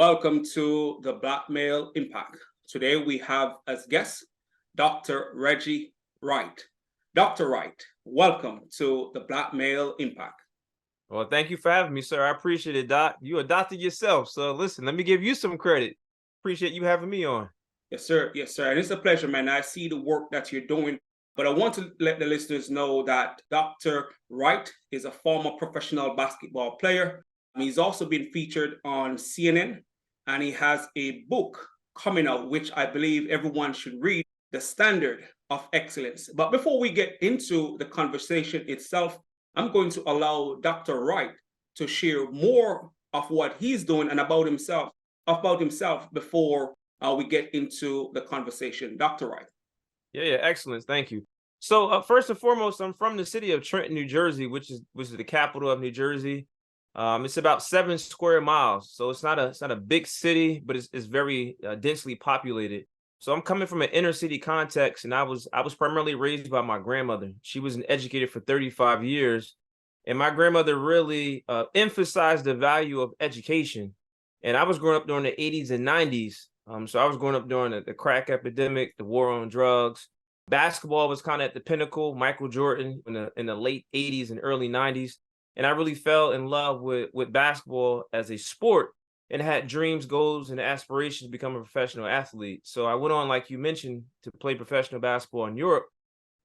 Welcome to the Black Male Impact. Today we have as guest Dr. Reggie Wright. Dr. Wright, welcome to the Black Male Impact. Well, thank you for having me, sir. I appreciate it, Doc. You a doctor yourself, so listen, let me give you some credit. Appreciate you having me on. Yes, sir. Yes, sir. And it's a pleasure, man. I see the work that you're doing, but I want to let the listeners know that Dr. Wright is a former professional basketball player. He's also been featured on CNN, and he has a book coming out, which I believe everyone should read, The Standard of Excellence. But before we get into the conversation itself, I'm going to allow Dr. Wright to share more of what he's doing and about himself before we get into the conversation. Dr. Wright. Yeah, excellent. Thank you. So first and foremost, I'm from the city of Trenton, New Jersey, which is the capital of New Jersey. It's about 7 square miles, so it's not a big city, but it's very densely populated. So I'm coming from an inner city context, and I was primarily raised by my grandmother. She was an educator for 35 years, and my grandmother really emphasized the value of education. And I was growing up during the 80s and 90s. So I was growing up during the crack epidemic, the war on drugs. Basketball was kind of at the pinnacle. Michael Jordan in the late 80s and early 90s. And I really fell in love with basketball as a sport and had dreams, goals, and aspirations to become a professional athlete. So I went on, like you mentioned, to play professional basketball in Europe.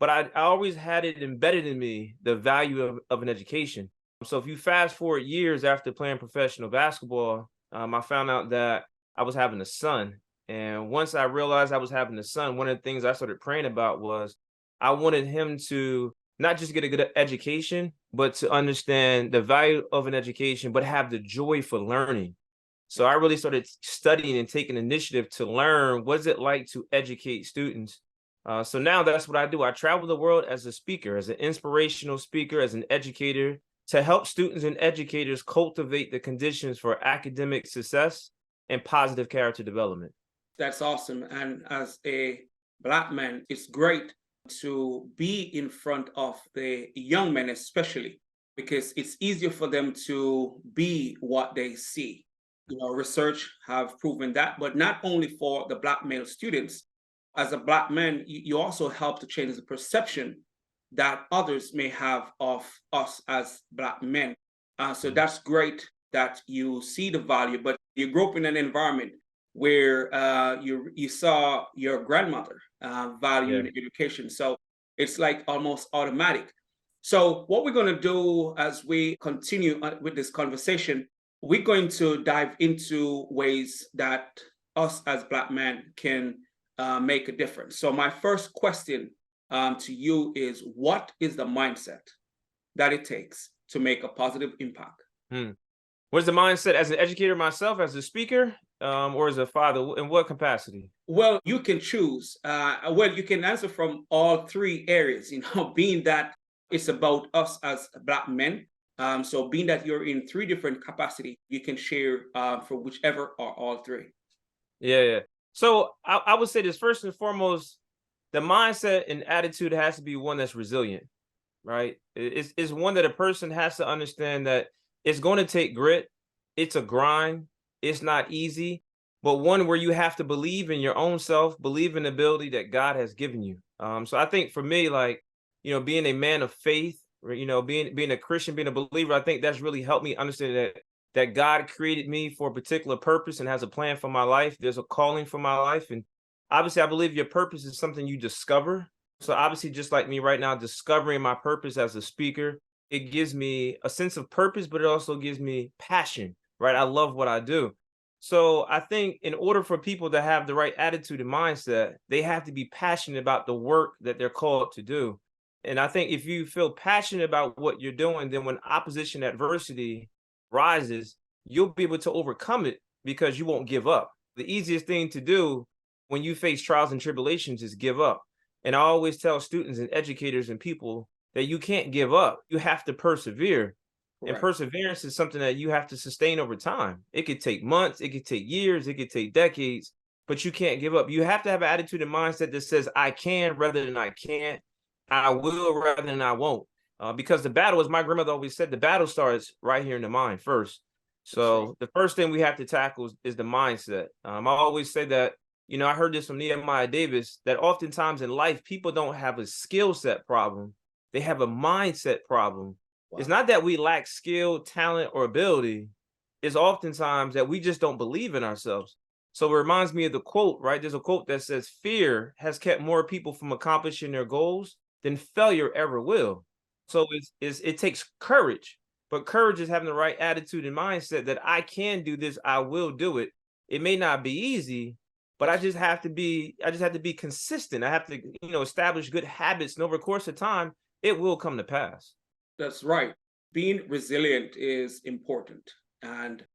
But I always had it embedded in me, the value of an education. So if you fast forward years after playing professional basketball, I found out that I was having a son. And once I realized I was having a son, one of the things I started praying about was I wanted him to not just get a good education, but to understand the value of an education, but have the joy for learning. So I really started studying and taking initiative to learn what is it like to educate students. So now that's what I do. I travel the world as a speaker, as an inspirational speaker, as an educator, to help students and educators cultivate the conditions for academic success and positive character development. That's awesome. And as a Black man, it's great to be in front of the young men, especially because it's easier for them to be what they see. Research have proven that, but not only for the Black male students. As a Black man, you also help to change the perception that others may have of us as Black men. So that's great that you see the value, but you grew up in an environment where you saw your grandmother valuing education. So it's like almost automatic. So what we're going to do as we continue with this conversation, we're going to dive into ways that us as Black men can make a difference. So my first question to you is, what is the mindset that it takes to make a positive impact? What is the mindset as an educator myself, as a speaker, or as a father? In what capacity? Well, you can choose. You can answer from all three areas, being that it's about us as Black men. So being that you're in three different capacities, you can share for whichever or all three. Yeah. So I would say this first and foremost, the mindset and attitude has to be one that's resilient, right? It's one that a person has to understand that it's going to take grit. It's a grind. It's not easy, but one where you have to believe in your own self, believe in the ability that God has given you. So I think for me, being a man of faith, or, being a Christian, being a believer, I think that's really helped me understand that God created me for a particular purpose and has a plan for my life. There's a calling for my life. And obviously, I believe your purpose is something you discover. So obviously, just like me right now, discovering my purpose as a speaker, it gives me a sense of purpose, but it also gives me passion, right? I love what I do. So I think in order for people to have the right attitude and mindset, they have to be passionate about the work that they're called to do. And I think if you feel passionate about what you're doing, then when opposition, adversity rises, you'll be able to overcome it because you won't give up. The easiest thing to do when you face trials and tribulations is give up. And I always tell students and educators and people that you can't give up. You have to persevere. Right. And perseverance is something that you have to sustain over time. It could take months, it could take years, it could take decades, but you can't give up. You have to have an attitude and mindset that says, I can rather than I can't. I will rather than I won't. Because the battle, as my grandmother always said, the battle starts right here in the mind first. That's right. So the first thing we have to tackle is the mindset. I always say that, I heard this from Nehemiah Davis, that oftentimes in life, people don't have a skill set problem. They have a mindset problem. It's Wow. not that we lack skill, talent, or ability. It's oftentimes that we just don't believe in ourselves. So it reminds me of the quote, right? There's a quote that says, fear has kept more people from accomplishing their goals than failure ever will. So it takes courage, but courage is having the right attitude and mindset that I can do this, I will do it. It may not be easy, but Yes. I just have to be consistent. I have to, establish good habits, and over the course of time, it will come to pass. That's right. Being resilient is important. And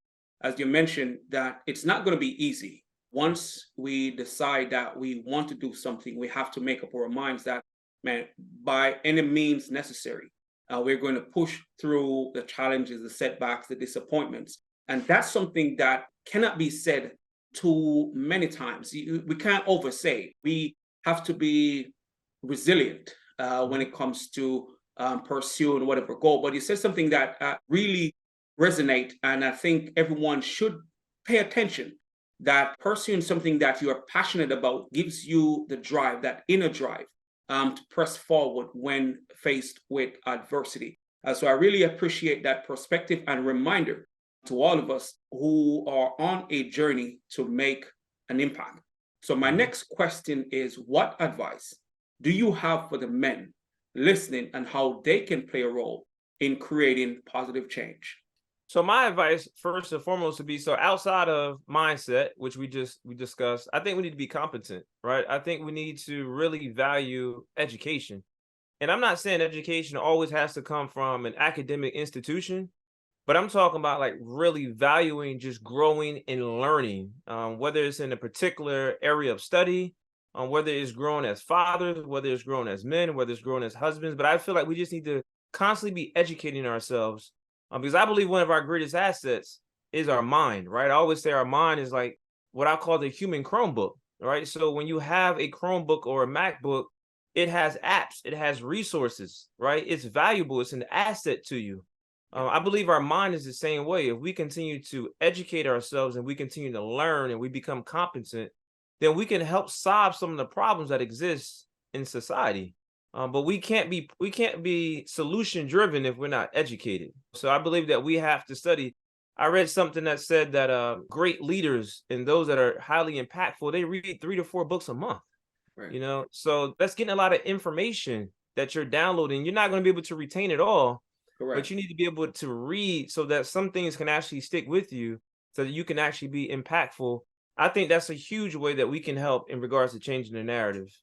as you mentioned, that it's not going to be easy. Once we decide that we want to do something, we have to make up our minds that, man, by any means necessary, we're going to push through the challenges, the setbacks, the disappointments. And that's something that cannot be said too many times. We can't oversay. We have to be resilient when Mhm. it comes to pursuing whatever goal. But you said something that really resonate, and I think everyone should pay attention. That pursuing something that you are passionate about gives you the drive, that inner drive, to press forward when faced with adversity. So I really appreciate that perspective and reminder to all of us who are on a journey to make an impact. So my Mhm. next question is, what advice do you have for the men listening and how they can play a role in creating positive change? So my advice, first and foremost, would be, so outside of mindset, which we discussed, I think we need to be competent, right? I think we need to really value education. And I'm not saying education always has to come from an academic institution, but I'm talking about like really valuing just growing and learning, whether it's in a particular area of study, whether it's growing as fathers, whether it's growing as men, whether it's growing as husbands. But I feel like we just need to constantly be educating ourselves, because I believe one of our greatest assets is our mind, right? I always say our mind is like what I call the human Chromebook, right? So when you have a Chromebook or a MacBook, it has apps, it has resources, right? It's valuable, it's an asset to you. Yeah. I believe our mind is the same way. If we continue to educate ourselves and we continue to learn and we become competent, then we can help solve some of the problems that exist in society. But we can't be solution driven if we're not educated. So I believe that we have to study. I read something that said that great leaders and those that are highly impactful, they read 3 to 4 books a month. Right. So that's getting a lot of information that you're downloading. You're not going to be able to retain it all, but Correct. you need to be able to read so that some things can actually stick with you so that you can actually be impactful. I think that's a huge way that we can help in regards to changing the narrative.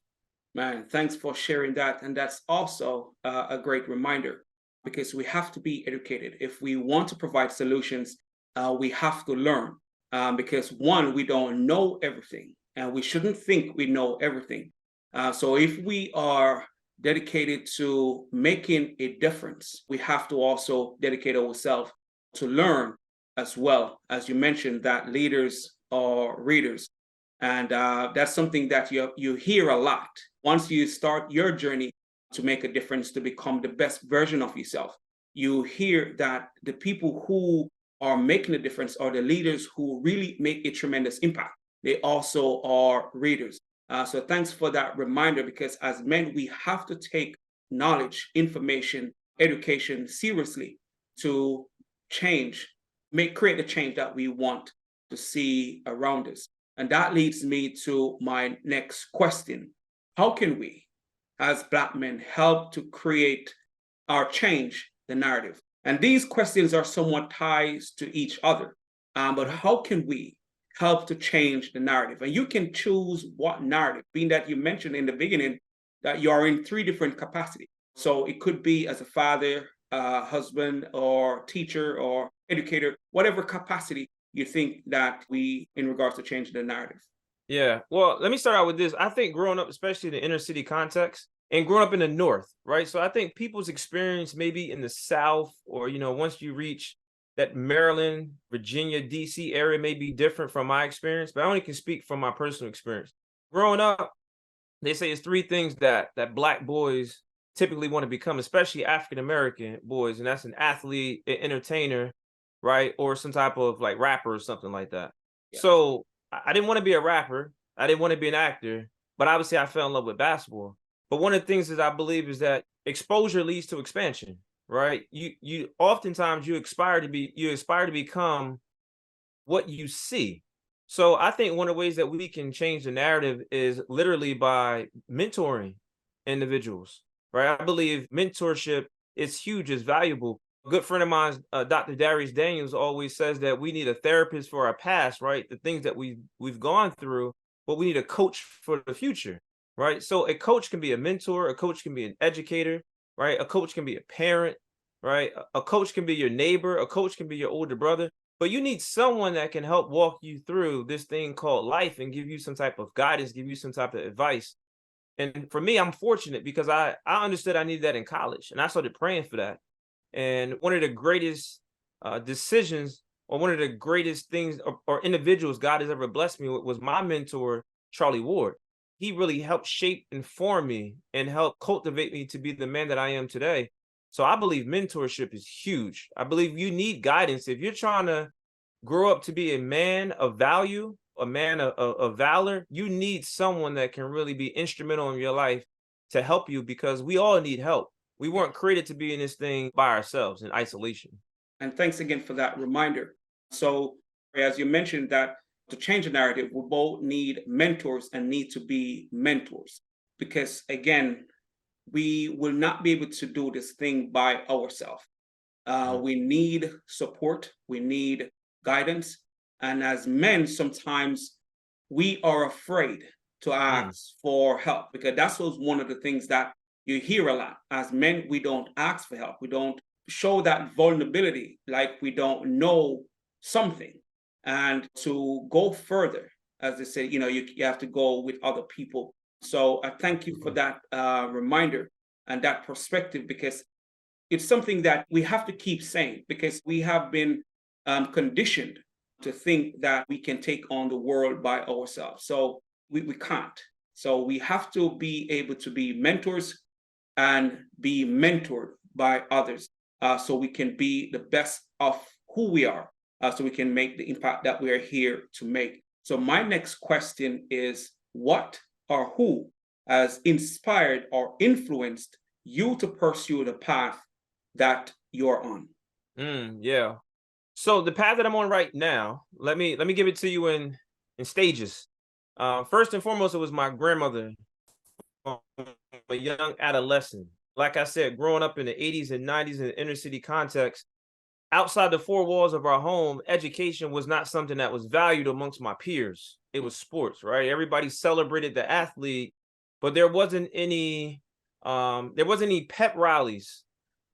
Man, thanks for sharing that. And that's also a great reminder because we have to be educated. If we want to provide solutions, we have to learn because one, we don't know everything and we shouldn't think we know everything. So if we are dedicated to making a difference, we have to also dedicate ourselves to learn as well. As you mentioned, that leaders are readers. And that's something that you hear a lot. Once you start your journey to make a difference, to become the best version of yourself, you hear that the people who are making a difference are the leaders who really make a tremendous impact. They also are readers. So thanks for that reminder, because as men, we have to take knowledge, information, education seriously to change, create the change that we want to see around us. And that leads me to my next question. How can we, as Black men, help to create or change the narrative? And these questions are somewhat ties to each other. But Mhm. how can we help to change the narrative? And you can choose what narrative, being that you mentioned in the beginning that you are in 3 different capacities. So it could be as a father, husband, or teacher, or educator, whatever capacity you think that we, in regards to changing the narrative. Yeah. Well, let me start out with this. I think growing up, especially in the inner city context and growing up in the North, right? So I think people's experience maybe in the South, or, once you reach that Maryland, Virginia, DC area may be different from my experience, but I only can speak from my personal experience. Growing up, they say it's 3 things that Black boys typically want to become, especially African American boys, and that's an athlete, an entertainer, right? Or some type of like rapper or something like that. Yeah. So I didn't want to be a rapper. I didn't want to be an actor, but obviously I fell in love with basketball. But one of the things that I believe is that exposure leads to expansion, right? You oftentimes you aspire to become what you see. So I think one of the ways that we can change the narrative is literally by mentoring individuals, right? I believe mentorship is huge, is valuable. A good friend of mine, Dr. Darius Daniels, always says that we need a therapist for our past, right? The things that we've gone through, but we need a coach for the future, right? So a coach can be a mentor, a coach can be an educator, right? A coach can be a parent, right? A coach can be your neighbor, a coach can be your older brother, but you need someone that can help walk you through this thing called life and give you some type of guidance, give you some type of advice. And for me, I'm fortunate because I understood I needed that in college, and I started praying for that. And one of the greatest decisions, or one of the greatest things, or individuals God has ever blessed me with, was my mentor, Charlie Ward. He really helped shape and form me and help cultivate me to be the man that I am today. So I believe mentorship is huge. I believe you need guidance if you're trying to grow up to be a man of value, a man of valor. You need someone that can really be instrumental in your life to help you, because we all need help. We weren't created to be in this thing by ourselves in isolation. And thanks again for that reminder. So, as you mentioned, that to change the narrative, we both need mentors and need to be mentors. Because again, we will not be able to do this thing by ourselves. Mm, We need support, we need guidance. And as men, sometimes we are afraid to mm, ask for help, because that's one of the things that you hear a lot. As men, we don't ask for help. We don't show that vulnerability, like we don't know something. And to go further, as they say, you have to go with other people. So I thank you for mm, that reminder and that perspective, because it's something that we have to keep saying, because we have been conditioned to think that we can take on the world by ourselves. So we can't. So we have to be able to be mentors and be mentored by others, so we can be the best of who we are, so we can make the impact that we are here to make. So my next question is, what or who has inspired or influenced you to pursue the path that you're on? yeah. So the path that I'm on right now, let me give it to you in stages. First and foremost, it was my grandmother, um, a young adolescent. Like I said, growing up in the 80s and 90s in the inner city context, outside the four walls of our home, education was not something that was valued amongst my peers. It was sports, right? Everybody celebrated the athlete, but there wasn't any pep rallies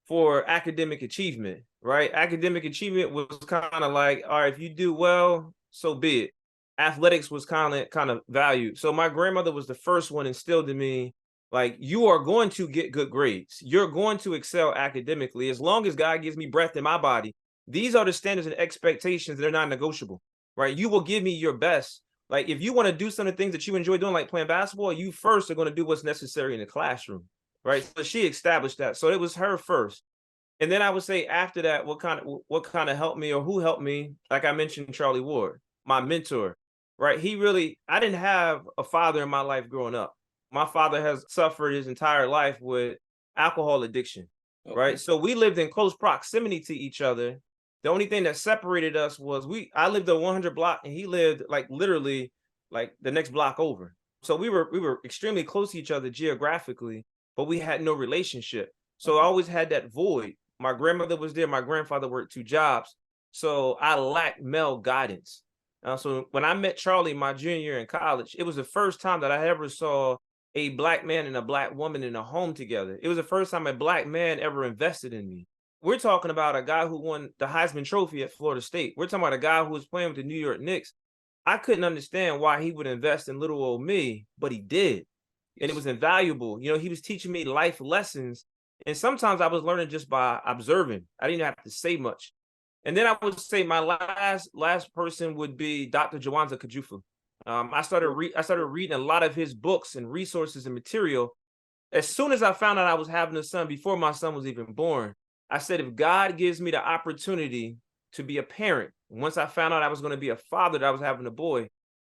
for academic achievement, right? Academic achievement was kind of like, all right, if you do well, so be it. Athletics was kind of valued. So my grandmother was the first one instilled in me, like, you are going to get good grades. You're going to excel academically as long as God gives me breath in my body. These are the standards and expectations that are not negotiable, right? You will give me your best. Like, if you want to do some of the things that you enjoy doing, like playing basketball, you first are going to do what's necessary in the classroom, right? So she established that. So it was her first. And then I would say after that, what kind of helped me, or who helped me? Like I mentioned, Charlie Ward, my mentor, right? I didn't have a father in my life growing up. My father has suffered his entire life with alcohol addiction, right? Okay. So we lived in close proximity to each other. The only thing that separated us was I lived a 100 block and he lived like literally like the next block over. So we were extremely close to each other geographically, but we had no relationship. So I Okay. always had that void. My grandmother was there. My grandfather worked two jobs. So I lacked male guidance. So when I met Charlie my junior year in college, it was the first time that I ever saw a black man and a black woman in a home together. It was the first time a black man ever invested in me. We're talking about a guy who won the Heisman Trophy at Florida State. We're talking about a guy who was playing with the New York Knicks. I couldn't understand why he would invest in little old me, but he did. And it Yes. was invaluable. He was teaching me life lessons. And sometimes I was learning just by observing. I didn't have to say much. And then I would say my last person would be Dr. Jawanza Kajufu. I started reading a lot of his books and resources and material. As soon as I found out I was having a son, before my son was even born, I said, if God gives me the opportunity to be a parent. Once I found out I was going to be a father, that I was having a boy,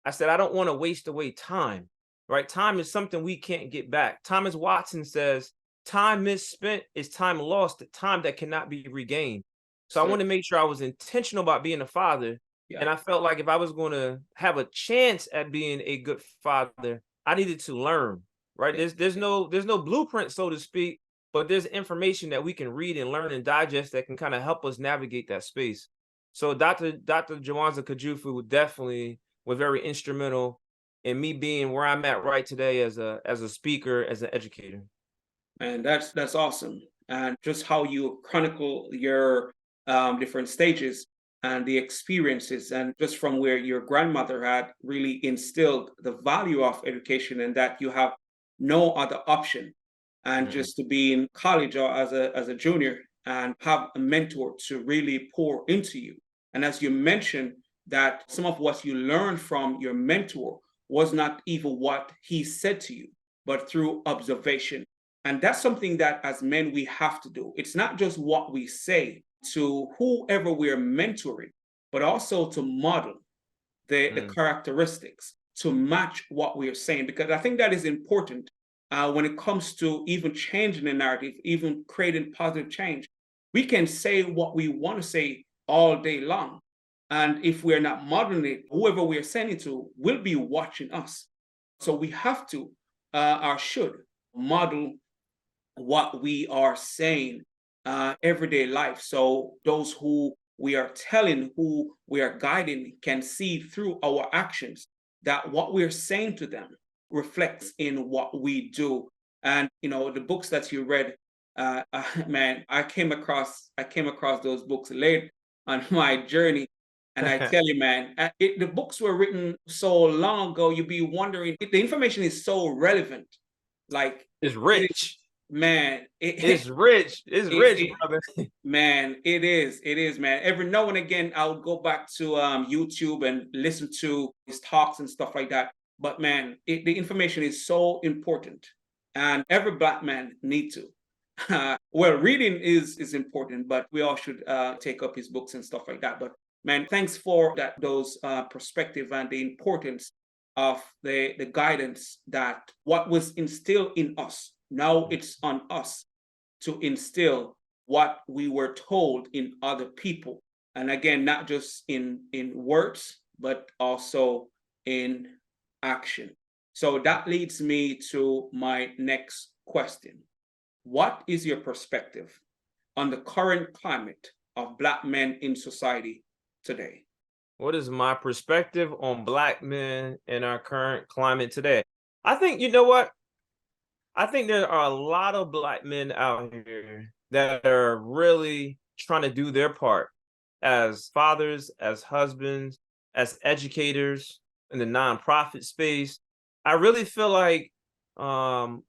I said, I don't want to waste away time, right? Time is something we can't get back. Thomas Watson says, time misspent is time lost, time that cannot be regained. So I So, wanted to make sure I was intentional about being a father. yeah, And I felt like if I was going to have a chance at being a good father, I needed to learn, right? yeah. There's no blueprint, so to speak, but there's information that we can read and learn and digest that can kind of help us navigate that space. So Dr. Jawanza Kajufu definitely was very instrumental in me being where I'm at right today as a speaker, as an educator. And that's awesome. And just how you chronicle your different stages and the experiences, and just from where your grandmother had really instilled the value of education, and that you have no other option, and Mhm. just to be in college or as a junior and have a mentor to really pour into you. And as you mentioned, that some of what you learned from your mentor was not even what he said to you, but through observation. And that's something that as men we have to do. It's not just what we say to whoever we're mentoring, but also to model the Mm. characteristics to match what we are saying. Because I think that is important when it comes to even changing the narrative, even creating positive change. We can say what we want to say all day long. And if we're not modeling it, whoever we're saying it to will be watching us. So we have to, or should, model what we are saying everyday life. So those who we are telling, who we are guiding, can see through our actions that what we're saying to them reflects in what we do. And the books that you read, man, I came across those books late on my journey. And I tell you, man, the books were written so long ago. You'd be wondering, the information is so relevant. Like, It's it is, rich. man. It's rich. It's rich, It brother. man, it is, man. Every now and again, I would go back to YouTube and listen to his talks and stuff like that. But man, the information is so important, and every black man need to. Well, reading is important, but we all should take up his books and stuff like that. But man, thanks for those perspective and the importance of the guidance, that what was instilled in us. Now it's on us to instill what we were told in other people. And again, not just in words, but also in action. So that leads me to my next question. What is your perspective on the current climate of Black men in society today? What is my perspective on Black men in our current climate today? I think, you know what? I think there are a lot of Black men out here that are really trying to do their part as fathers, as husbands, as educators in the nonprofit space. I really feel like um,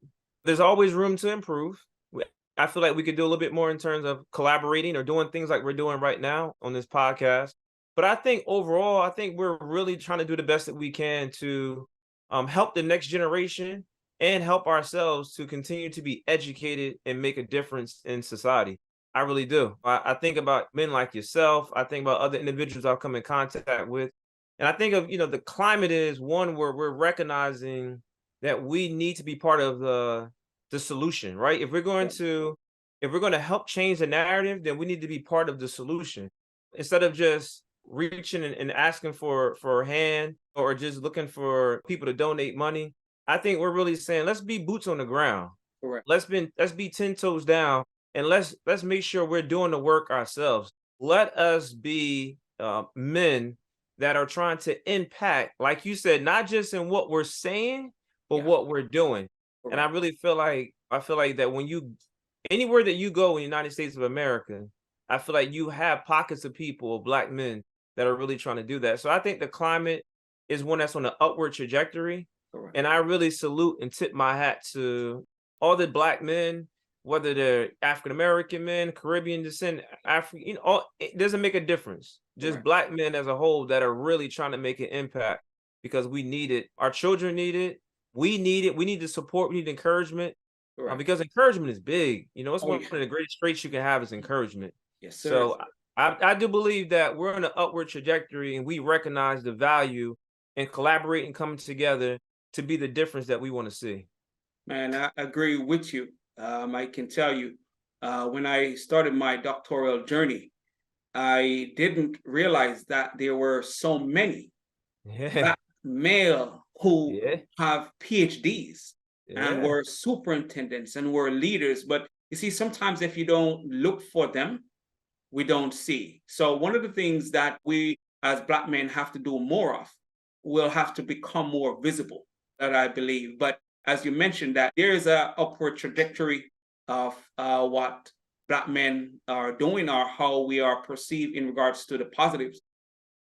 there's always room to improve. I feel like we could do a little bit more in terms of collaborating or doing things like we're doing right now on this podcast. But I think overall, I think we're really trying to do the best that we can to help the next generation and help ourselves to continue to be educated and make a difference in society. I really do. I think about men like yourself. I think about other individuals I've come in contact with. And I think of, the climate is one where we're recognizing that we need to be part of the solution, right? If we're going to help change the narrative, then we need to be part of the solution. Instead of just reaching and asking for a hand or just looking for people to donate money, I think we're really saying let's be boots on the ground. Correct. Let's be 10 toes down, and let's make sure we're doing the work ourselves. Let us be men that are trying to impact, like you said, not just in what we're saying, but Yeah. what we're doing. And Correct. I feel like that when you anywhere that you go in the United States of America, I feel like you have pockets of people, Black men, that are really trying to do that. So I think the climate is one that's on an upward trajectory. Correct. And I really salute and tip my hat to all the Black men, whether they're African American men, Caribbean descent, African, it doesn't make a difference. Just Correct. Black men as a whole that are really trying to make an impact, because we need it. Our children need it. We need it. We need the support. We need encouragement, Correct. because encouragement is big. It's Oh one yeah. of the greatest traits you can have is encouragement. Yes, sir. So I do believe that we're on an upward trajectory and we recognize the value in collaborating, coming together to be the difference that we want to see. Man, I agree with you. I can tell you, when I started my doctoral journey, I didn't realize that there were so many Yeah, black male who yeah, have PhDs and yeah, were superintendents and were leaders. But you see, sometimes if you don't look for them, we don't see. So one of the things that we as black men have to do more of, will have to become more visible, that I believe. But as you mentioned, that there is a upward trajectory of what black men are doing or how we are perceived in regards to the positives.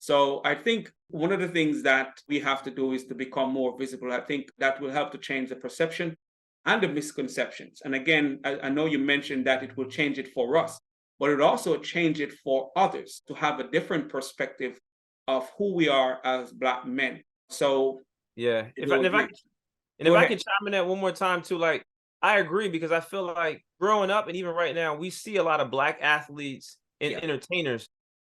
So I think one of the things that we have to do is to become more visible. I think that will help to change the perception and the misconceptions. And again, I know you mentioned that it will change it for us, but it also change it for others to have a different perspective of who we are as black men. So yeah. I do If I agree. and if Go I ahead. can chime in that one more time too, like I agree because I feel like growing up and even right now, we see a lot of black athletes and Yeah. entertainers.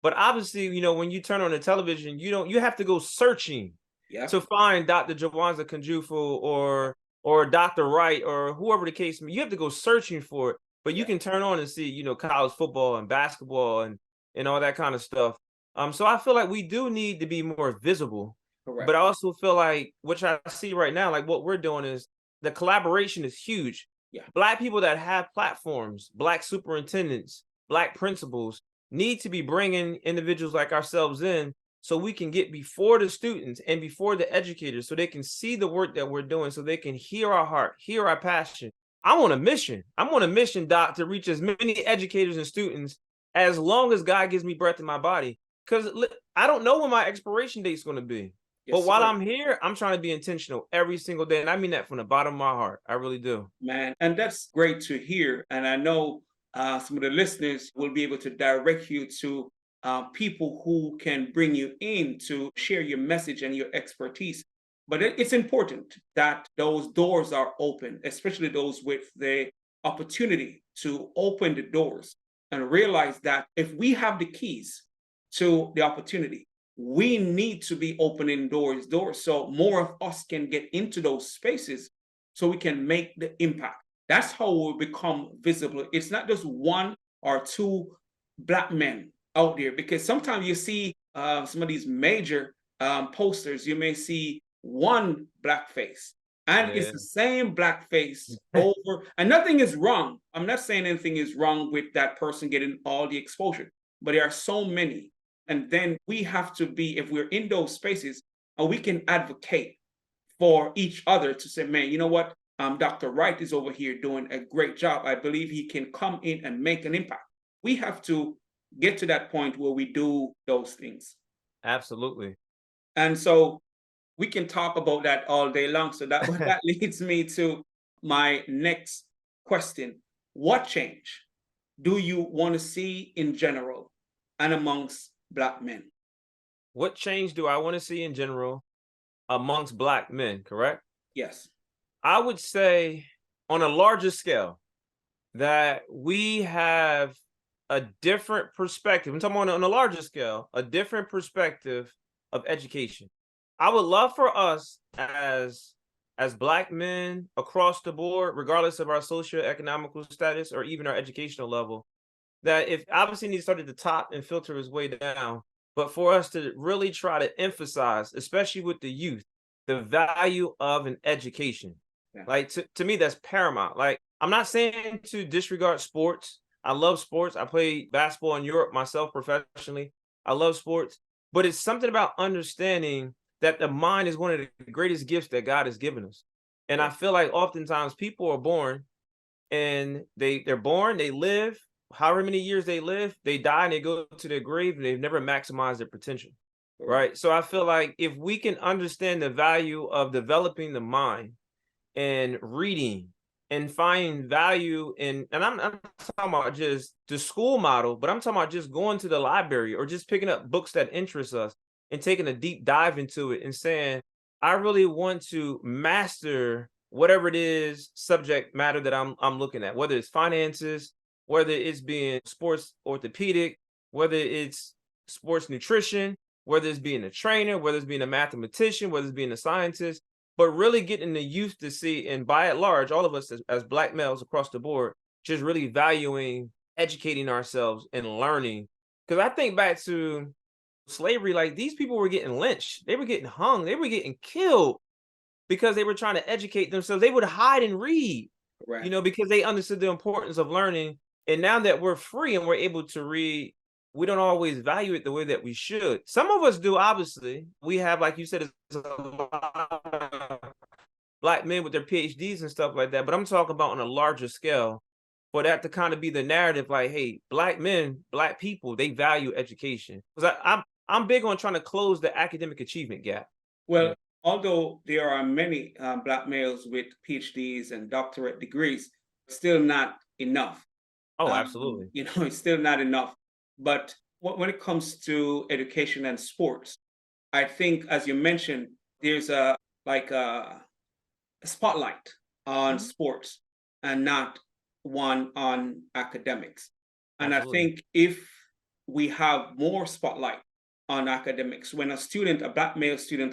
But obviously, when you turn on the television, you have to go searching Yeah. to find Dr. Jawanza Kunjufu or Dr. Wright or whoever the case may be. You have to go searching for it. But you Yeah. can turn on and see, college football and basketball and all that kind of stuff. So I feel like we do need to be more visible, but Correct. I also feel like, which I see right now, like what we're doing is the collaboration is huge. Yeah. Black people that have platforms, black superintendents, black principals need to be bringing individuals like ourselves in so we can get before the students and before the educators so they can see the work that we're doing, so they can hear our heart, hear our passion. I'm on a mission. I'm on a mission, Doc, to reach as many educators and students as long as God gives me breath in my body. Because I don't know when my expiration date is going to be. But Yes, while sir. I'm here, I'm trying to be intentional every single day. And I mean that from the bottom of my heart. I really do. Man. And that's great to hear. And I know some of the listeners will be able to direct you to people who can bring you in to share your message and your expertise. But it's important that those doors are open, especially those with the opportunity to open the doors and realize that if we have the keys to the opportunity, we need to be opening doors so more of us can get into those spaces so we can make the impact. That's how we'll become visible. It's not just one or two black men out there, because sometimes you see some of these major posters, you may see one black face, and it's Yeah. the same black face over, and nothing is wrong. I'm not saying anything is wrong with that person getting all the exposure, but there are so many. And then we have to be, if we're in those spaces, and we can advocate for each other to say, man, you know what? Dr. Wright is over here doing a great job. I believe he can come in and make an impact. We have to get to that point where we do those things. Absolutely. And so we can talk about that all day long. So that that leads me to my next question. What change do you want to see in general and amongst black men? What change do I want to see in general amongst black men, correct? Yes. I would say on a larger scale that we have a different perspective. I'm talking on a larger scale, a different perspective of education. I would love for us as black men across the board, regardless of our socioeconomical status or even our educational level, that if obviously needs to start at the top and filter his way down, but for us to really try to emphasize, especially with the youth, the value of an education. Yeah. Like to me, that's paramount. Like I'm not saying to disregard sports. I love sports. I played basketball in Europe myself professionally. I love sports, but it's something about understanding that the mind is one of the greatest gifts that God has given us. And I Yeah. feel like oftentimes people are born and they're born, they live, however many years they live, they die and they go to their grave and they've never maximized their potential. Correct. Right. So I feel like if we can understand the value of developing the mind and reading and find value in, and I'm talking about just the school model, but I'm talking about just going to the library or just picking up books that interest us and taking a deep dive into it and saying, I really want to master whatever it is subject matter that I'm looking at, whether it's finances, whether it's being sports orthopedic, whether it's sports nutrition, whether it's being a trainer, whether it's being a mathematician, whether it's being a scientist, but really getting the youth to see, and by and large, all of us as Black males across the board, just really valuing educating ourselves and learning. Because I think back to slavery, like these people were getting lynched, they were getting hung, they were getting killed because they were trying to educate themselves. They would hide and read, Right. because they understood the importance of learning. And now that we're free and we're able to read, we don't always value it the way that we should. Some of us do, obviously. We have, like you said, a lot of Black men with their PhDs and stuff like that. But I'm talking about on a larger scale, for that to kind of be the narrative, like, hey, Black men, Black people, they value education. Because I'm big on trying to close the academic achievement gap. Well, although there are many Black males with PhDs and doctorate degrees, still not enough. Oh, absolutely. It's still not enough. But when it comes to education and sports, I think, as you mentioned, there's a spotlight on Mhm. sports and not one on academics. And I Absolutely. think if we have more spotlight on academics, when a Black male student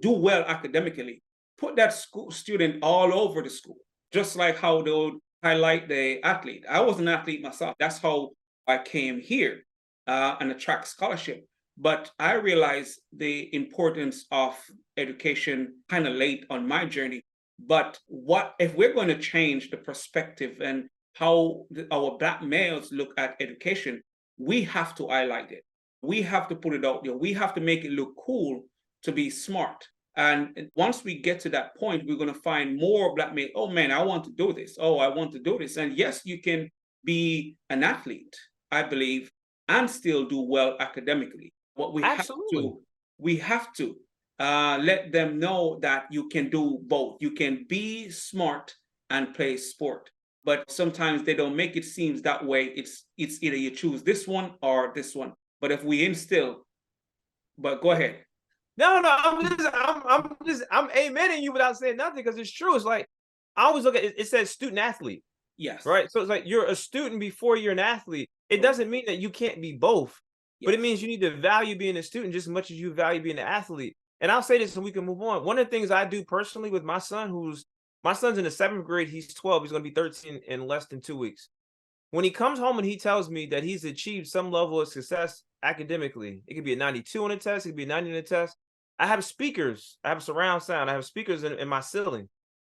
do well academically, put that student all over the school, just like how they would highlight the athlete. I was an athlete myself. That's how I came here on a track scholarship. But I realized the importance of education kind of late on my journey. But what if we're going to change the perspective and how our Black males look at education? We have to highlight it. We have to put it out there. We have to make it look cool to be smart. And once we get to that point, we're going to find more Black males. Oh man, I want to do this. Oh, I want to do this. And yes, you can be an athlete, I believe, and still do well academically. What Absolutely. we have to let them know that you can do both. You can be smart and play sport. But sometimes they don't make it seem that way. It's either you choose this one or this one. But if we instill, but go ahead. No, no, I'm amening you without saying nothing because it's true. It's like I always look at it, it says student athlete, Yes. right? So it's like you're a student before you're an athlete. It Correct. doesn't mean that you can't be both, but it Yes. means you need to value being a student just as much as you value being an athlete. And I'll say this and we can move on. One of the things I do personally with my son, my son's in the 7th grade, he's 12, he's gonna be 13 in less than 2 weeks. When he comes home and he tells me that he's achieved some level of success academically, it could be a 92 on a test, it could be a 90 on a test. I have speakers, I have surround sound, I have speakers in my ceiling.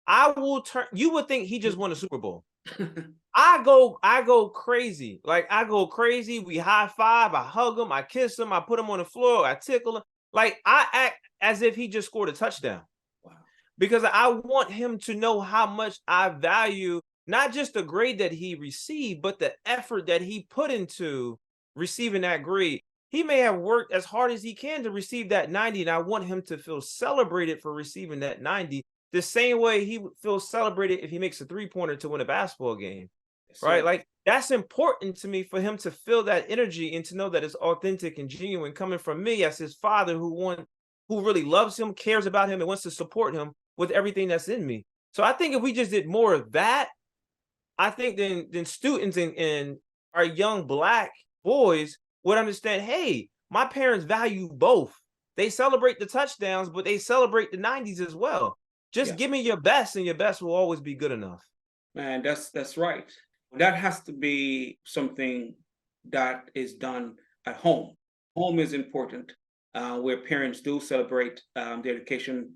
I will turn, you would think he just won a Super Bowl. I go crazy. Like I go crazy. We high five, I hug him, I kiss him, I put him on the floor, I tickle him. Like I act as if he just scored a touchdown. Wow. Because I want him to know how much I value not just the grade that he received, but the effort that he put into receiving that grade. He may have worked as hard as he can to receive that 90, and I want him to feel celebrated for receiving that 90, the same way he would feel celebrated if he makes a three-pointer to win a basketball game, Yes, right? sir. Like that's important to me for him to feel that energy and to know that it's authentic and genuine coming from me as his father who really loves him, cares about him, and wants to support him with everything that's in me. So I think if we just did more of that, I think then students and our young Black boys would understand, hey, my parents value both. They celebrate the touchdowns, but they celebrate the 90s as well. Just Yeah. give me your best, and your best will always be good enough. Man, that's right. That has to be something that is done at home. Home is important, where parents do celebrate the education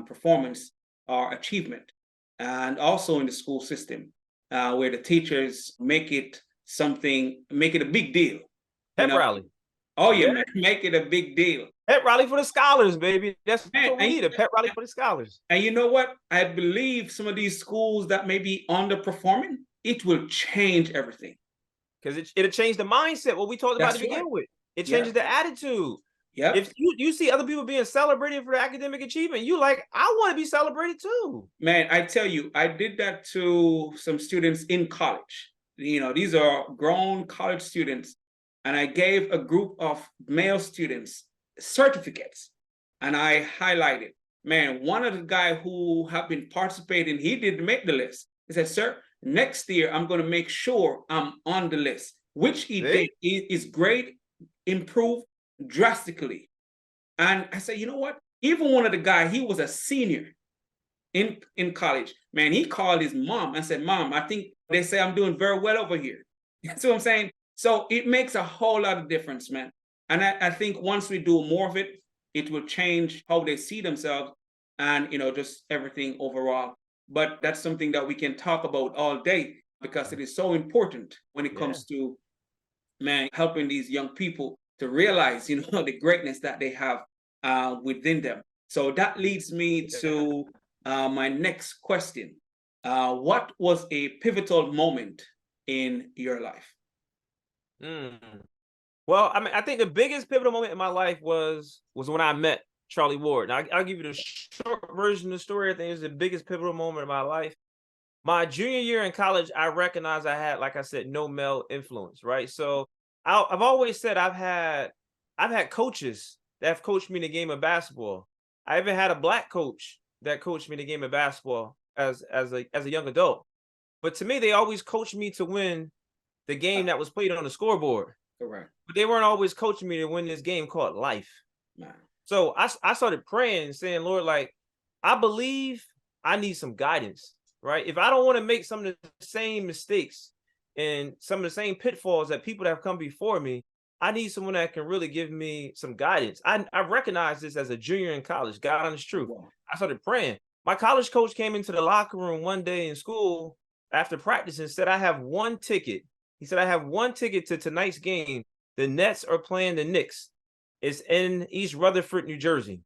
performance or achievement, and also in the school system, where the teachers make it a big deal. You Pep know, rally. oh yeah, Yeah. man, make it a big deal. Pep rally for the scholars, baby. That's Man, what we need, a pep rally for the scholars. and you know what? I believe some of these schools that may be underperforming, it will change everything. Because it'll change the mindset, what we talked about to That's right. begin with. It Yep. changes the attitude. Yep. If you see other people being celebrated for academic achievement, you like, I want to be celebrated too. Man, I tell you, I did that to some students in college. These are grown college students. And I gave a group of male students certificates. And I highlighted, man, one of the guy who have been participating, he didn't make the list. He said, sir, next year I'm going to make sure I'm on the list. which he See? did. His grade improved drastically. And I said, you know what? Even one of the guys, he was a senior in college. Man, he called his mom and said, Mom, I think they say I'm doing very well over here. That's what I'm saying. So it makes a whole lot of difference, man. And I think once we do more of it, it will change how they see themselves and, just everything overall. But that's something that we can talk about all day because it is so important when it Yeah. comes to, man, helping these young people to realize, the greatness that they have within them. So that leads me to my next question. What was a pivotal moment in your life? Mm. Well, I mean, I think the biggest pivotal moment in my life was when I met Charlie Ward. Now, I'll give you the short version of the story. I think it was the biggest pivotal moment of my life. My junior year in college, I recognized I had, like I said, no male influence, right? So I've always said I've had coaches that have coached me in the game of basketball. I even had a black coach that coached me in the game of basketball as a young adult. But to me, they always coached me to win the game that was played on the scoreboard. Correct. But they weren't always coaching me to win this game called life. Man. So I started praying and saying, Lord, like, I believe I need some guidance, right? If I don't want to make some of the same mistakes and some of the same pitfalls that people that have come before me, I need someone that can really give me some guidance. I recognize this as a junior in college, God honest truth. Wow. I started praying. My college coach came into the locker room one day in school after practice and said, I have one ticket. He said, I have one ticket to tonight's game. The Nets are playing the Knicks. It's in East Rutherford, New Jersey.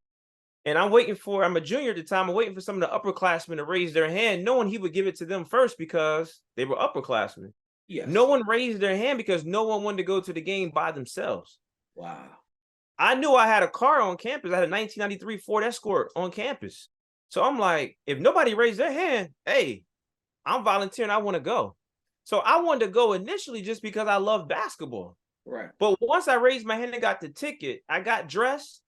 And I'm a junior at the time. I'm waiting for some of the upperclassmen to raise their hand, knowing he would give it to them first because they were upperclassmen. Yes. No one raised their hand because no one wanted to go to the game by themselves. Wow. I knew I had a car on campus. I had a 1993 Ford Escort on campus. So I'm like, if nobody raised their hand, hey, I'm volunteering. I want to go. So I wanted to go initially just because I love basketball. Right. But once I raised my hand and got the ticket, I got dressed.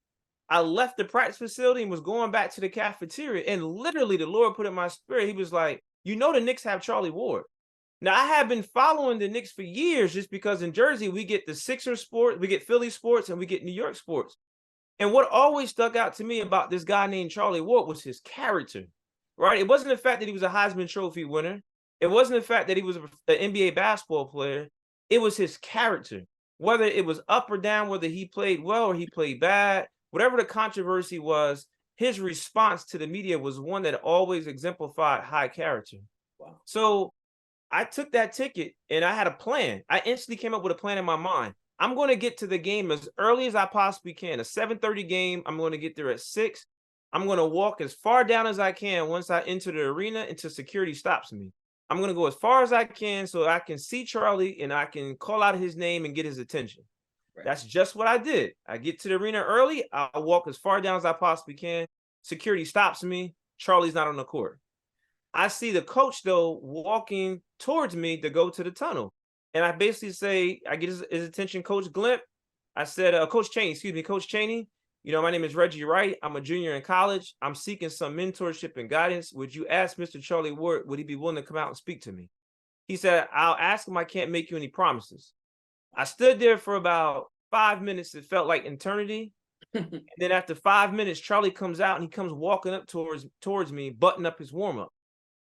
I left the practice facility and was going back to the cafeteria. And literally the Lord put in my spirit. He was like, the Knicks have Charlie Ward. Now, I have been following the Knicks for years just because in Jersey, we get the Sixers sports, we get Philly sports, and we get New York sports. And what always stuck out to me about this guy named Charlie Ward was his character, right? It wasn't the fact that he was a Heisman Trophy winner. It wasn't the fact that he was an NBA basketball player. It was his character. Whether it was up or down, whether he played well or he played bad, whatever the controversy was, his response to the media was one that always exemplified high character. Wow. So I took that ticket and I had a plan. I instantly came up with a plan in my mind. I'm going to get to the game as early as I possibly can. A 7:30 game. I'm going to get there at 6. I'm going to walk as far down as I can once I enter the arena until security stops me. I'm going to go as far as I can so I can see Charlie and I can call out his name and get his attention. Right. That's just what I did. I get to the arena early. I'll walk as far down as I possibly can. Security stops me. Charlie's not on the court. I see the coach, though, walking towards me to go to the tunnel. And I basically say, I get his attention, Coach Glimp. I said, Coach Chaney, my name is Reggie Wright. I'm a junior in college. I'm seeking some mentorship and guidance. Would you ask Mr. Charlie Ward, would he be willing to come out and speak to me? He said, I'll ask him. I can't make you any promises. I stood there for about 5 minutes. It felt like eternity. And then after 5 minutes, Charlie comes out and he comes walking up towards me, button up his warm-up.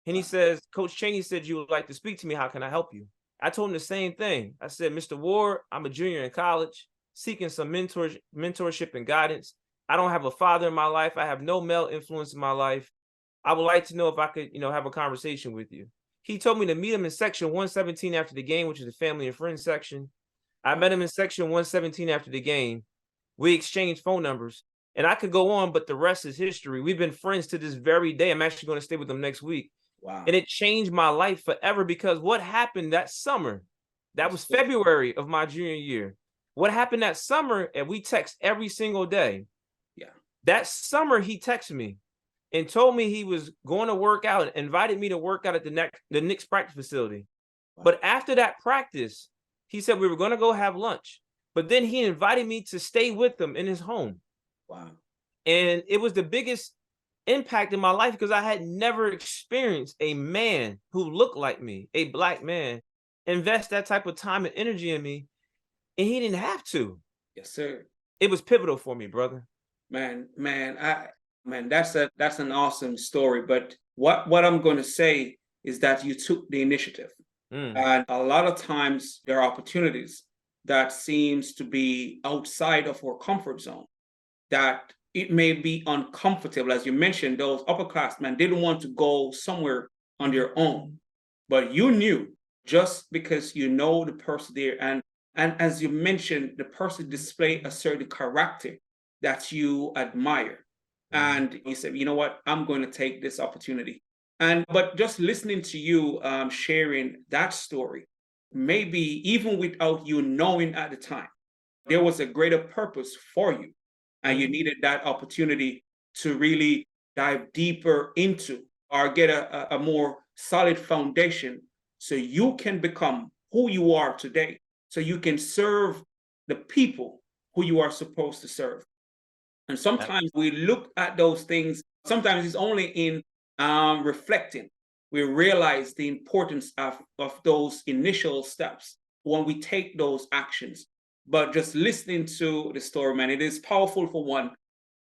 And he says, Coach Chaney said you would like to speak to me. How can I help you? I told him the same thing. I said, Mr. Ward, I'm a junior in college, seeking some mentorship and guidance. I don't have a father in my life. I have no male influence in my life. I would like to know if I could, have a conversation with you. He told me to meet him in section 117 after the game, which is the family and friends section. I met him in section 117 after the game. We exchanged phone numbers. And I could go on, but the rest is history. We've been friends to this very day. I'm actually going to stay with him next week. Wow. And it changed my life forever because what happened that summer, that was February of my junior year. What happened that summer, and we text every single day. Yeah. That summer, he texted me and told me he was going to work out and invited me to work out at the Knicks practice facility. Wow. But after that practice, he said we were going to go have lunch. But then he invited me to stay with him in his home. Wow. And it was the biggest impact in my life because I had never experienced a man who looked like me, a black man, invest that type of time and energy in me, and he didn't have to. Yes, sir. It was pivotal for me, brother. Man, that's an awesome story. But what I'm going to say is that you took the initiative, Mm, and a lot of times there are opportunities that seems to be outside of our comfort zone. That it may be uncomfortable, as you mentioned. Those upperclassmen didn't want to go somewhere on their own, but you knew just because you know the person there, and as you mentioned, the person displayed a certain character that you admire. mhm. And you said, you know what, I'm going to take this opportunity. And but just listening to you sharing that story, maybe even without you knowing at the time, there was a greater purpose for you. And you Mhm. needed that opportunity to really dive deeper into or get a more solid foundation so you can become who you are today, so you can serve the people who you are supposed to serve. And Ab- sometimes we look at those things, sometimes it's only in reflecting. We realize the importance of those initial steps when we take those actions. But just listening to the story, man, it is powerful for one,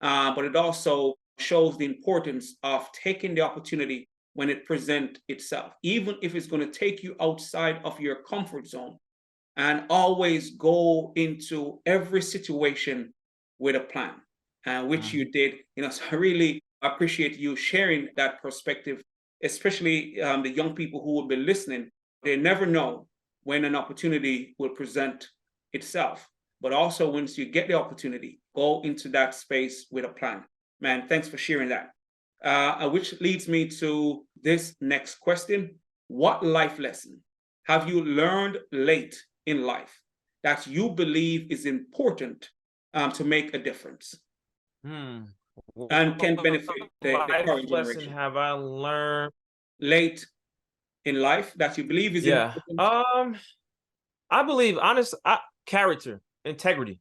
but it also shows the importance of taking the opportunity when it presents itself, even if it's going to take you outside of your comfort zone, and always go into every situation with a plan, which Mhm. you did. So I really appreciate you sharing that perspective, especially the young people who will be listening. They never know when an opportunity will present itself, but also once you get the opportunity, go into that space with a plan. Man, thanks for sharing that. Which leads me to this next question. What life lesson have you learned late in life that you believe is important to make a difference Hmm. and can What benefit the life current lesson generation? have I learned? Late in life that you believe is Yeah. important? I believe character, integrity,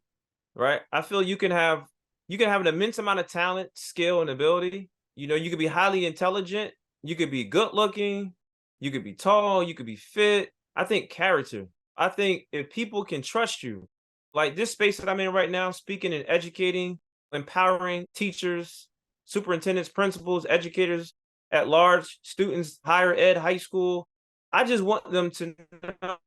right? I feel you can have an immense amount of talent, skill, and ability. You could be highly intelligent, you could be good looking, you could be tall, you could be fit. I think character. I think if people can trust you, like this space that I'm in right now, speaking and educating, empowering teachers, superintendents, principals, educators at large, students, higher ed, high school. I just want them to know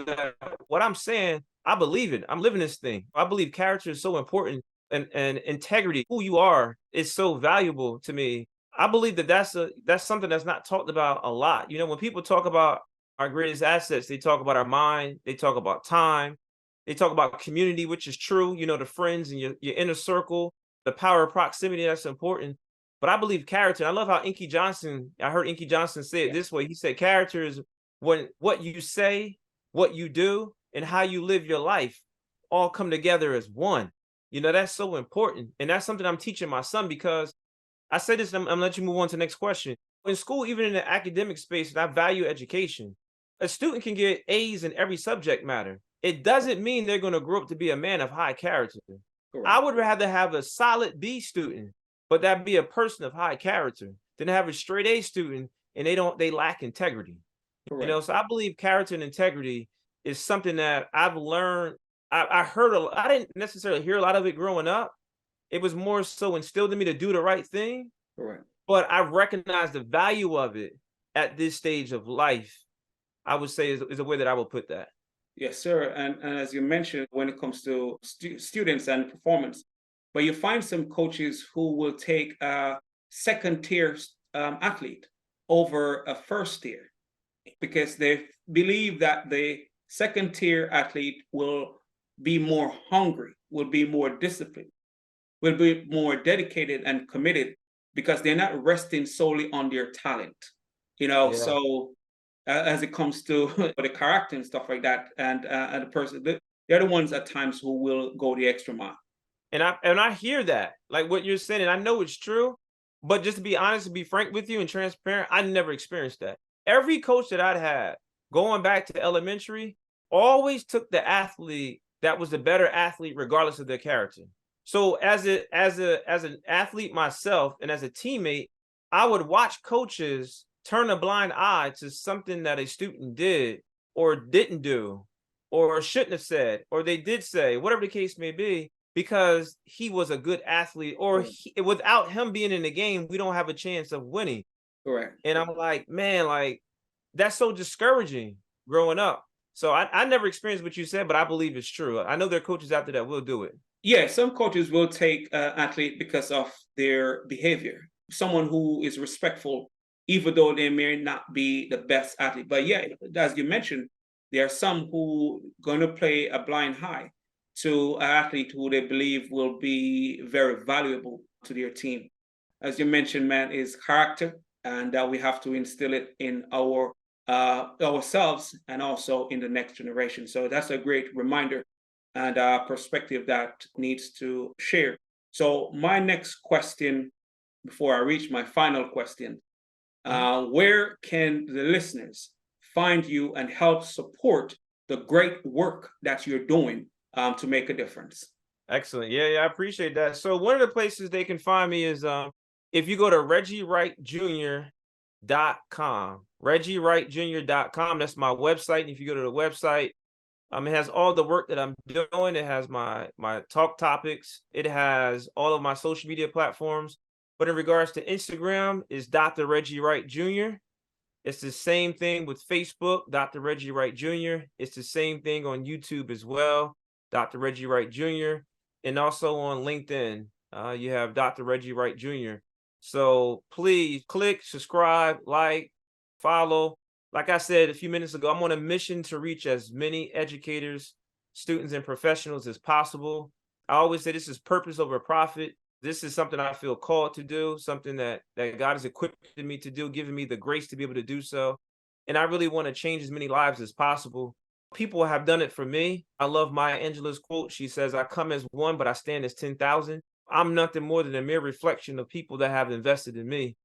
that what I'm saying, I believe it. I'm living this thing. I believe character is so important, and integrity, who you are, is so valuable to me. I believe that that's something that's not talked about a lot. When people talk about our greatest assets, they talk about our mind, they talk about time, they talk about community, which is true. The friends and your inner circle, the power of proximity, that's important. But I believe character. I love how I heard Inky Johnson say it Yeah, this way. He said character is when what you say, what you do, and how you live your life all come together as one. That's so important. And that's something I'm teaching my son, because I say this, and I'm gonna let you move on to the next question. In school, even in the academic space, and I value education, a student can get A's in every subject matter. It doesn't mean they're going to grow up to be a man of high character. I correct, would rather have a solid B student, but that be a person of high character, than have a straight A student and they lack integrity. correct. So I believe character and integrity is something that I've learned. I heard I didn't necessarily hear a lot of it growing up. It was more so instilled in me to do the right thing, Correct. but I recognize the value of it at this stage of life. I would say is a way that I would put that. Yes, sir. And as you mentioned, when it comes to students and performance, but you find some coaches who will take a second tier athlete over a first tier because they believe that the second tier athlete will be more hungry, will be more disciplined, will be more dedicated and committed because they're not resting solely on their talent. Yeah. So as it comes to the character and stuff like that, and the person, they're the ones at times who will go the extra mile. And I hear that, like what you're saying, and I know it's true. But just to be honest, to be frank with you and transparent, I never experienced that. Every coach that I'd had, going back to elementary, always took the athlete that was the better athlete, regardless of their character. So as an athlete myself and as a teammate, I would watch coaches turn a blind eye to something that a student did or didn't do or shouldn't have said, or they did say, whatever the case may be, because he was a good athlete, or without him being in the game, we don't have a chance of winning. Correct. And I'm like, man, like that's so discouraging growing up. So I never experienced what you said, but I believe it's true. I know there are coaches out there that will do it. Yeah, some coaches will take athlete because of their behavior. Someone who is respectful, even though they may not be the best athlete. But yeah, as you mentioned, there are some who going to play a blind high to an athlete who they believe will be very valuable to their team. As you mentioned, man, is character, and that we have to instill it in our ourselves and also in the next generation. So that's a great reminder and perspective that needs to share. So my next question, before I reach my final question, where can the listeners find you and help support the great work that you're doing to make a difference? Excellent. Yeah, I appreciate that. So one of the places they can find me is if you go to ReggieWrightJr.com, ReggieWrightJr.com. That's my website. And if you go to the website, it has all the work that I'm doing. It has my talk topics. It has all of my social media platforms. But in regards to Instagram, is Dr. Reggie Wright Jr. It's the same thing with Facebook, Dr. Reggie Wright Jr. It's the same thing on YouTube as well, Dr. Reggie Wright Jr. And also on LinkedIn, you have Dr. Reggie Wright Jr. So please click, subscribe, like, follow. Like I said a few minutes ago, I'm on a mission to reach as many educators, students, and professionals as possible. I always say this is purpose over profit. This is something I feel called to do, something that God has equipped me to do, giving me the grace to be able to do so. And I really want to change as many lives as possible. People have done it for me. I love Maya Angelou's quote. She says, "I come as one, but I stand as 10,000. I'm nothing more than a mere reflection of people that have invested in me.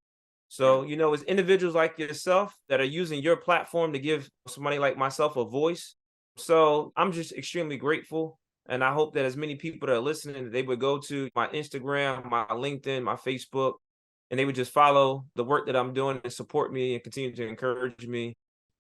So, it's individuals like yourself that are using your platform to give somebody like myself a voice. So I'm just extremely grateful. And I hope that as many people that are listening, they would go to my Instagram, my LinkedIn, my Facebook, and they would just follow the work that I'm doing and support me and continue to encourage me.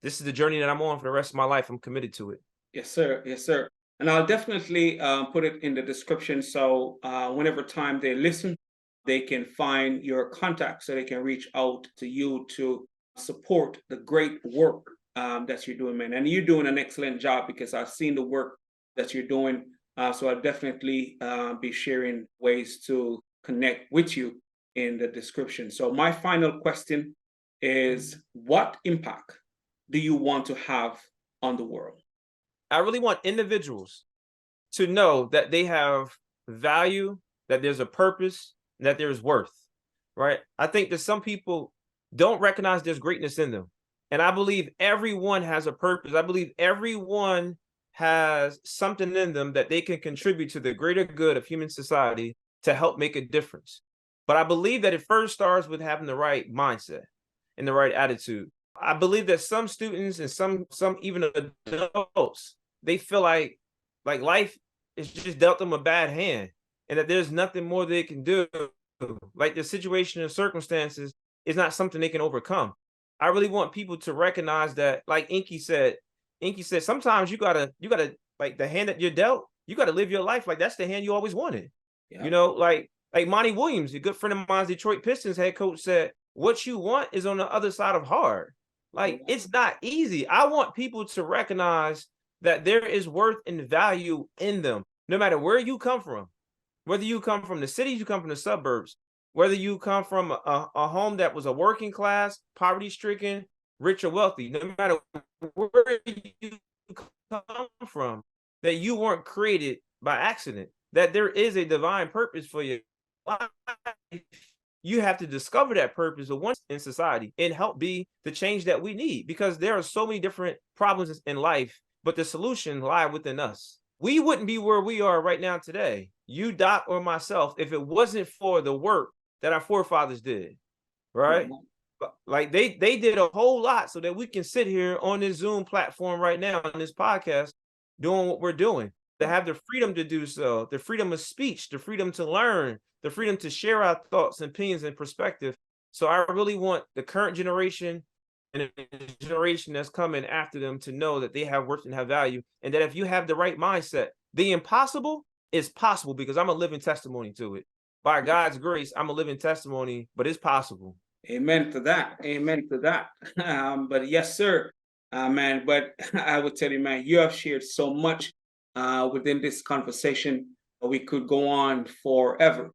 This is the journey that I'm on for the rest of my life. I'm committed to it. Yes, sir. Yes, sir. And I'll definitely put it in the description. So whenever time they listen, they can find your contact so they can reach out to you to support the great work that you're doing, man. And you're doing an excellent job because I've seen the work that you're doing. So I'll definitely be sharing ways to connect with you in the description. So my final question is, what impact do you want to have on the world? I really want individuals to know that they have value, that there's a purpose, that there's worth, right? I think that some people don't recognize there's greatness in them. And I believe everyone has a purpose. I believe everyone has something in them that they can contribute to the greater good of human society to help make a difference. But I believe that it first starts with having the right mindset and the right attitude. I believe that some students and some even adults, they feel like life is just dealt them a bad hand and that there's nothing more they can do. Like the situation and circumstances is not something they can overcome. I really want people to recognize that, like Inky said, sometimes you gotta like the hand that you're dealt, you gotta live your life like that's the hand you always wanted. Yeah. Like Monty Williams, a good friend of mine's Detroit Pistons head coach, said, what you want is on the other side of hard. Like it's not easy. I want people to recognize that there is worth and value in them, no matter where you come from. Whether you come from the cities, you come from the suburbs, whether you come from a home that was a working class, poverty-stricken, rich or wealthy, no matter where you come from, that you weren't created by accident, that there is a divine purpose for your life. You have to discover that purpose of once in society and help be the change that we need, because there are so many different problems in life, but the solution lie within us. We wouldn't be where we are right now today, you, Doc, or myself, if it wasn't for the work that our forefathers did, right? Like they did a whole lot so that we can sit here on this Zoom platform right now on this podcast doing what we're doing, to have the freedom to do so, the freedom of speech, the freedom to learn, the freedom to share our thoughts and opinions and perspective. So I really want the current generation and the generation that's coming after them to know that they have worth and have value, and that if you have the right mindset, the impossible is possible, because I'm a living testimony to it. By God's grace, I'm a living testimony, but it's possible. Amen to that. Amen to that. But yes, sir, man. But I would tell you, man, you have shared so much within this conversation. We could go on forever.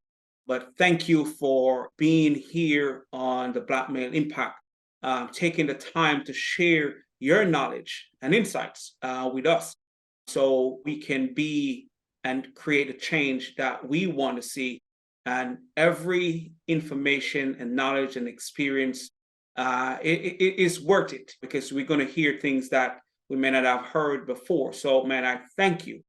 But thank you for being here on the Black Male Impact, taking the time to share your knowledge and insights with us, so we can be and create a change that we want to see. And every information and knowledge and experience, it is worth it, because we're going to hear things that we may not have heard before. So, man, I thank you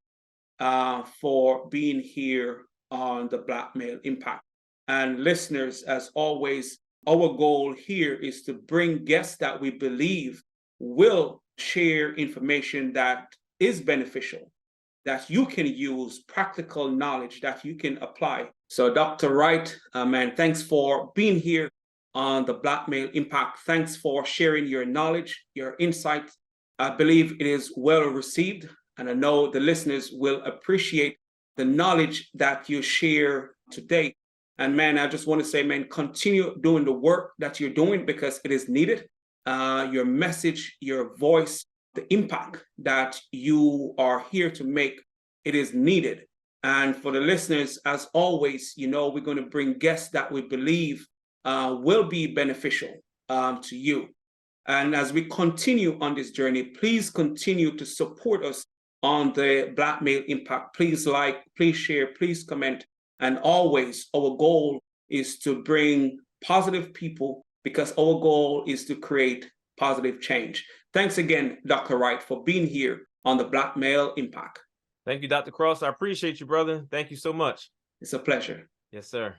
for being here on the Black Male Impact. And listeners, as always, our goal here is to bring guests that we believe will share information that is beneficial, that you can use, practical knowledge that you can apply. So Dr. Wright, man, thanks for being here on the Black Male Impact. Thanks for sharing your knowledge, your insights. I believe it is well received, and I know the listeners will appreciate the knowledge that you share today. And man, I just want to say, man, continue doing the work that you're doing, because it is needed. Your message, your voice, the impact that you are here to make, it is needed. And for the listeners, as always, you know, we're going to bring guests that we believe will be beneficial to you. And as we continue on this journey, please continue to support us on the Black Male Impact. Please like, please share, please comment. And always, our goal is to bring positive people, because our goal is to create positive change. Thanks again, Dr. Wright, for being here on the Black Male Impact. Thank you, Dr. Cross. I appreciate you, brother. Thank you so much. It's a pleasure. Yes, sir.